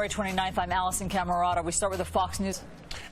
January 29th. I'm Alisyn Camerota. We start with the Fox News.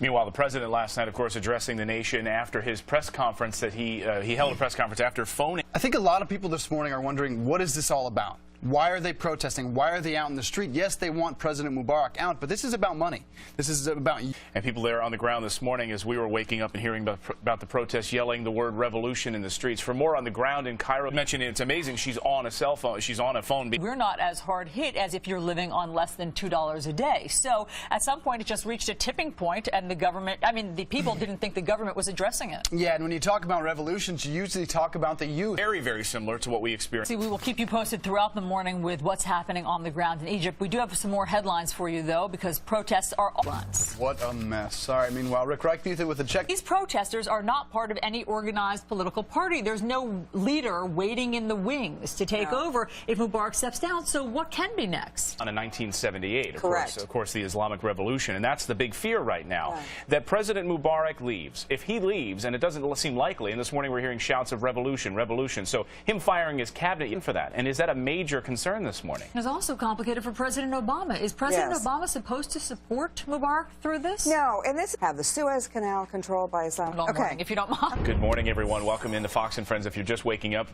Meanwhile, the president last night, of course, addressing the nation after his press conference that he held a press conference after phoning. I think a lot of people this morning are wondering, what is this all about? Why are they protesting? Why are they out in the street? Yes, they want President Mubarak out, but this is about money. This is about... And people there on the ground this morning, as we were waking up and hearing about the protests, yelling the word revolution in the streets. For more on the ground in Cairo, mentioned it's amazing she's on a cell phone. She's on a phone. We're not as hard hit as if you're living on less than $2 a day. So at some point, it just reached a tipping point, and the government, I mean, the people didn't think the government was addressing it. Yeah, and when you talk about revolutions, you usually talk about the youth. Very, very similar to what we experienced. See, we will keep you posted throughout the morning with what's happening on the ground in Egypt. We do have some more headlines for you, though, because protests are all fronts. What a mess. Sorry. Meanwhile, Rick Reichmuth with a check. These protesters are not part of any organized political party. There's no leader waiting in the wings to take over if Mubarak steps down. So what can be next? On in 1978, Correct. of course, the Islamic Revolution. And that's the big fear right now, that President Mubarak leaves. If he leaves, and it doesn't seem likely, and this morning we're hearing shouts of revolution, revolution. So him firing his cabinet in for that. And is that a major concern this morning? It's also complicated for President Obama. Is President Obama supposed to support Mubarak through this? No, and this have the Suez Canal controlled by Islam. Okay, if you don't mind. Good morning, everyone. Welcome into Fox and Friends. If you're just waking up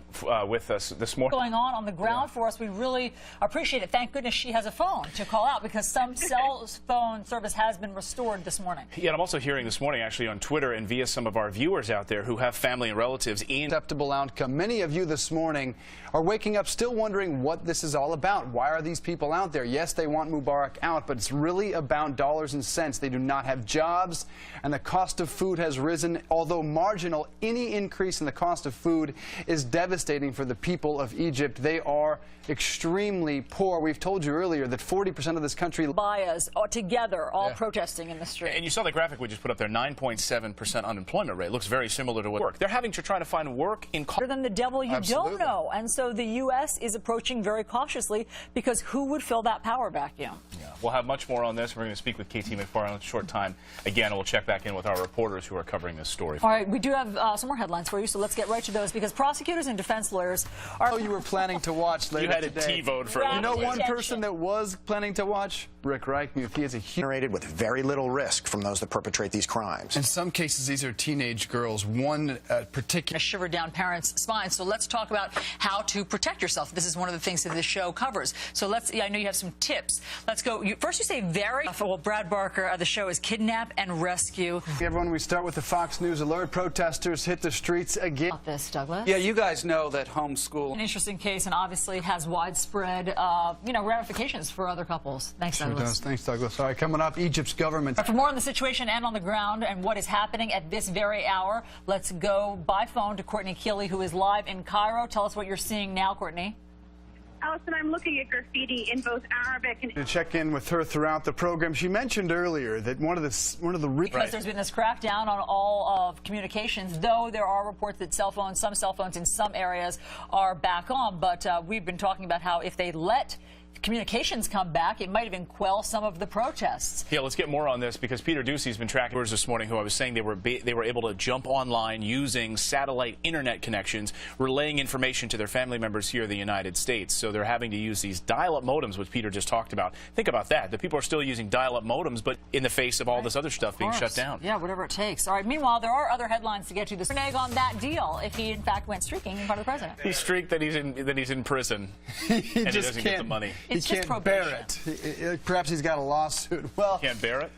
with us this morning. Going on the ground for us, we really appreciate it. Thank goodness she has a phone to call out, because some cell phone service has been restored this morning. Yeah, and I'm also hearing this morning, actually, on Twitter and via some of our viewers out there who have family and relatives in Acceptable outcome. Many of you this morning are waking up still wondering what this is all about. Why are these people out there? Yes, they want Mubarak out, but it's really about dollars and cents. They do not have jobs, and the cost of food has risen. Although marginal, any increase in the cost of food is devastating for the people of Egypt. They are extremely poor. We've told you earlier that 40% of this country... Bias together, all protesting in the street. And you saw the graphic we just put up there, 9.7% unemployment rate. Looks very similar to work. They're having to try to find work in... Better than the devil you don't know. And so the U.S. is approaching very cautiously, because who would fill that power vacuum? Yeah. We'll have much more on this. We're going to speak with KT McFarland in a short time. Again, we'll check back in with our reporters who are covering this story. All right, we do have some more headlines for you, so let's get right to those, because prosecutors and defense lawyers are... Oh, you were planning to watch later today. You had a T-vote for You know one person that was planning to watch? Rick Reichmuth. He is a generated with very little risk from those that perpetrate these crimes. In some cases, these are teenage girls. One particular... shiver down parents' spines. So let's talk about how to protect yourself. This is one of the things that this show covers. So let's, I know you have some tips. Let's go. First, you say very... Well, Brad Barker, the show is Kidnap and Rescue. Everyone, we start with the Fox News alert. Protesters hit the streets again. This, Douglas. Yeah, you guys know that homeschool... An interesting case, and obviously has widespread, ramifications for other couples. Thanks, Douglas. Sure does. Thanks, Douglas. All right, coming up, Egypt's government... For more on the situation and on the ground and what is happening at this very hour, let's go by phone to Courtney Keeley, who is live in Cairo. Tell us what you're seeing now, Courtney. Alisyn, I'm looking at graffiti in both Arabic and... To check in with her throughout the program, she mentioned earlier that one of the because there's been this crackdown on all of communications, though there are reports that some cell phones in some areas are back on. But we've been talking about how if they let communications come back, it might even quell some of the protests. Yeah, let's get more on this, because Peter Ducey's been tracking this morning, who I was saying they were able to jump online using satellite internet connections, relaying information to their family members here in the United States. So they're having to use these dial-up modems, which Peter just talked about. Think about that. The people are still using dial-up modems, but in the face of all this other stuff being shut down. Yeah, whatever it takes. All right, meanwhile, there are other headlines to get to. This renege on that deal if he, in fact, went streaking in front of the president. He streaked that he's in prison and he doesn't get the money. He can't bear it. Perhaps he's got a lawsuit. Well, can't bear it?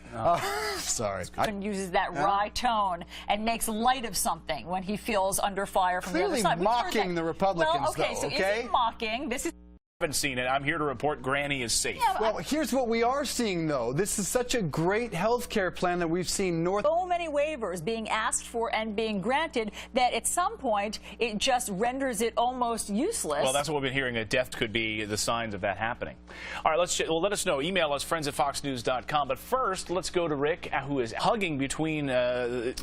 Sorry. Uses that wry tone and makes light of something when he feels under fire from the other side. Clearly mocking the Republicans, well, okay, though, so is he mocking? This is... Haven't seen it. I'm here to report Granny is safe. Yeah, well, here's what we are seeing, though. This is such a great health care plan that we've seen so many waivers being asked for and being granted that at some point it just renders it almost useless. Well, that's what we've been hearing, that death could be the signs of that happening. All right, let us know. Email us, friends@foxnews.com. But first, let's go to Rick, who is hugging between the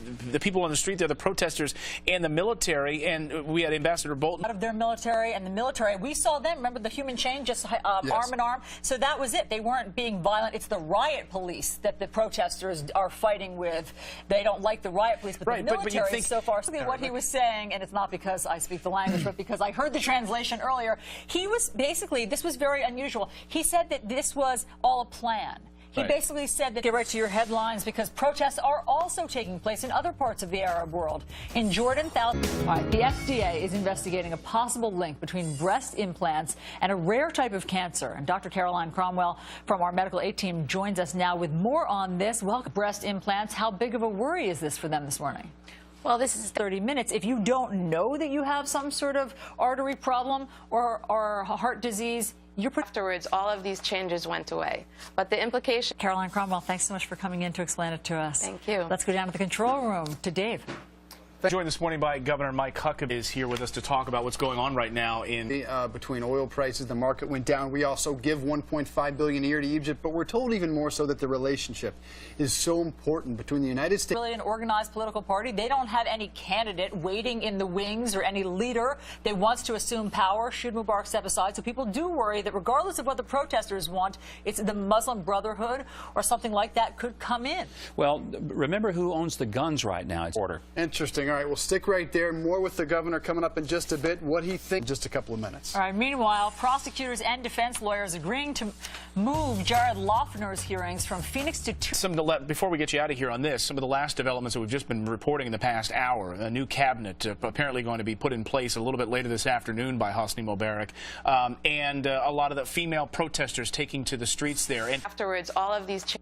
people on the street there, the protesters, and the military. And we had Ambassador Bolton. Out of their military and the military, we saw them. Remember the human human chain, just arm in arm. So that was it. They weren't being violent. It's the riot police that the protesters are fighting with. They don't like the riot police, but the military so far. What he was saying, and it's not because I speak the language, but because I heard the translation earlier, he was basically, this was very unusual. He said that this was all a plan. He basically said that, get right to your headlines, because protests are also taking place in other parts of the Arab world. In Jordan, the FDA is investigating a possible link between breast implants and a rare type of cancer. And Dr. Caroline Cromwell from our Medical Aid team joins us now with more on this. Welcome. Breast implants, how big of a worry is this for them this morning? Well, this is 30 minutes. If you don't know that you have some sort of artery problem or heart disease, afterwards, all of these changes went away. But the implication... Caroline Cromwell, thanks so much for coming in to explain it to us. Thank you. Let's go down to the control room to Dave. Joined this morning by Governor Mike Huckabee is here with us to talk about what's going on right now in between oil prices. The market went down. We also give $1.5 billion a year to Egypt, but we're told even more so that the relationship is so important between the United States. Really an organized political party. They don't have any candidate waiting in the wings or any leader that wants to assume power should Mubarak step aside. So people do worry that regardless of what the protesters want, it's the Muslim Brotherhood or something like that could come in. Well, remember who owns the guns right now. It's order. Interesting. All right, we'll stick right there. More with the governor coming up in just a bit. What he thinks, just a couple of minutes. All right, meanwhile, prosecutors and defense lawyers agreeing to move Jared Loughner's hearings from Phoenix to before we get you out of here on this, some of the last developments that we've just been reporting in the past hour. A new cabinet apparently going to be put in place a little bit later this afternoon by Hosni Mubarak, and a lot of the female protesters taking to the streets there. And afterwards, all of these changes